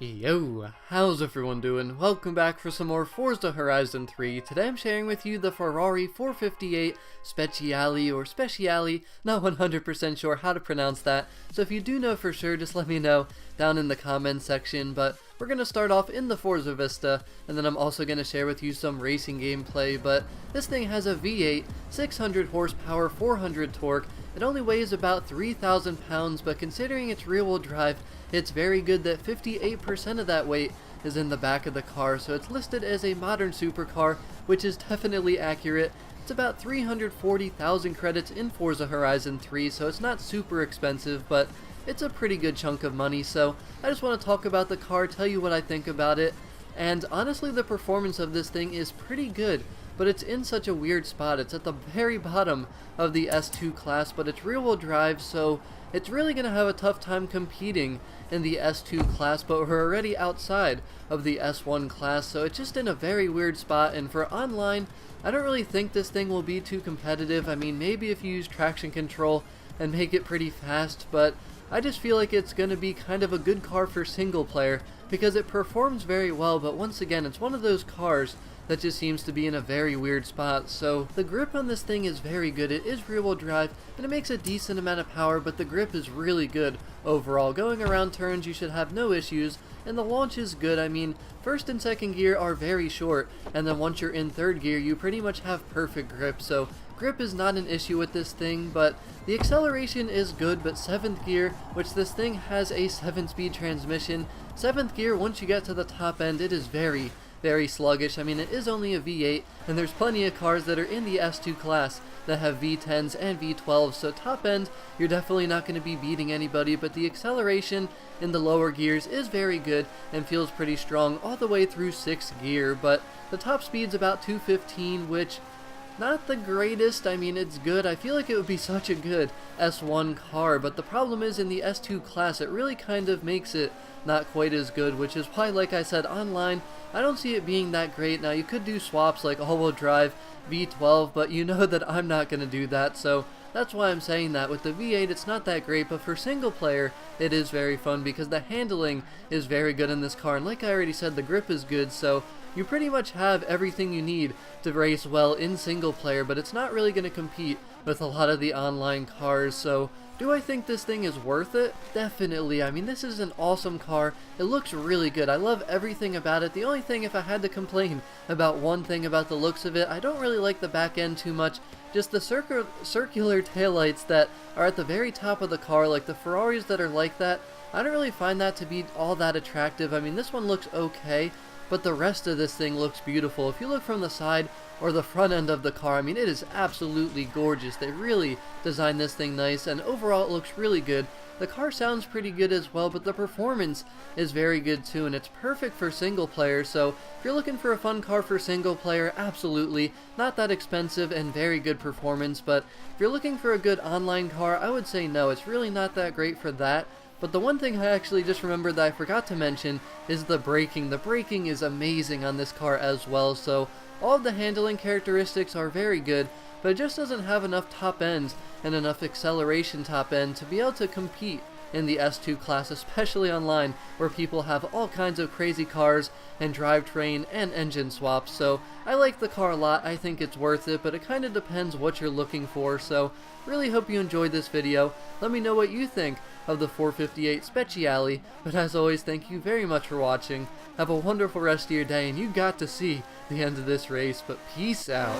Yo, how's everyone doing? Welcome back for some more Forza Horizon 3. Today I'm sharing with you the Ferrari 458 Speciale or Speciale, not 100% sure how to pronounce that, so if you do know for sure just let me know down in the comments section. But we're going to start off in the Forza Vista, and then I'm also going to share with you some racing gameplay. But this thing has a V8, 600 horsepower, 400 torque. It only weighs about 3,000 pounds, but considering its rear-wheel drive, it's very good that 58% of that weight is in the back of the car, so it's listed as a modern supercar, which is definitely accurate. It's about 340,000 credits in Forza Horizon 3, so it's not super expensive, but it's a pretty good chunk of money. So I just want to talk about the car, tell you what I think about it, and honestly the performance of this thing is pretty good. But it's in such a weird spot. It's at the very bottom of the S2 class, but it's rear-wheel drive, so it's really going to have a tough time competing in the S2 class, but we're already outside of the S1 class, so it's just in a very weird spot. And for online, I don't really think this thing will be too competitive. I mean, maybe if you use traction control and make it pretty fast, but I just feel like it's going to be kind of a good car for single player because it performs very well, but once again, it's one of those cars that just seems to be in a very weird spot. So the grip on this thing is very good. It is rear-wheel drive and it makes a decent amount of power, but the grip is really good overall. Going around turns you should have no issues, and the launch is good. I mean, first and second gear are very short, and then once you're in third gear you pretty much have perfect grip, so grip is not an issue with this thing. But the acceleration is good, but 7th gear, which this thing has a 7-speed transmission, 7th gear, once you get to the top end, it is very sluggish. I mean, it is only a V8, and there's plenty of cars that are in the S2 class that have V10s and V12s, so top end, you're definitely not going to be beating anybody, but the acceleration in the lower gears is very good and feels pretty strong all the way through 6th gear. But the top speed's about 215, which not the greatest. I mean, it's good. I feel like it would be such a good S1 car, but the problem is in the S2 class it really kind of makes it not quite as good, which is why, like I said, online I don't see it being that great. Now you could do swaps like all-wheel drive V12, but you know that I'm not going to do that, so that's why I'm saying that. With the V8 it's not that great, but for single player it is very fun because the handling is very good in this car, and like I already said, the grip is good, so you pretty much have everything you need to race well in single player, but it's not really going to compete with a lot of the online cars. So do I think this thing is worth it? Definitely. I mean, this is an awesome car. It looks really good. I love everything about it. The only thing, if I had to complain about one thing about the looks of it, I don't really like the back end too much. Just the circular taillights that are at the very top of the car, like the Ferraris that are like that, I don't really find that to be all that attractive. I mean, this one looks okay, but the rest of this thing looks beautiful. If you look from the side or the front end of the car, I mean, it is absolutely gorgeous. They really designed this thing nice, and overall it looks really good. The car sounds pretty good as well, but the performance is very good too, and it's perfect for single player. So if you're looking for a fun car for single player, absolutely. Not that expensive and very good performance, but if you're looking for a good online car, I would say no, it's really not that great for that. But the one thing I actually just remembered that I forgot to mention is the braking. The braking is amazing on this car as well, so all of the handling characteristics are very good, but it just doesn't have enough top end and enough acceleration top end to be able to compete in the S2 class, especially online where people have all kinds of crazy cars and drivetrain and engine swaps. So I like the car a lot. I think it's worth it, but it kind of depends what you're looking for. So really hope you enjoyed this video. Let me know what you think of the 458 Speciale, but as always, thank you very much for watching. Have a wonderful rest of your day, and you got to see the end of this race, but peace out.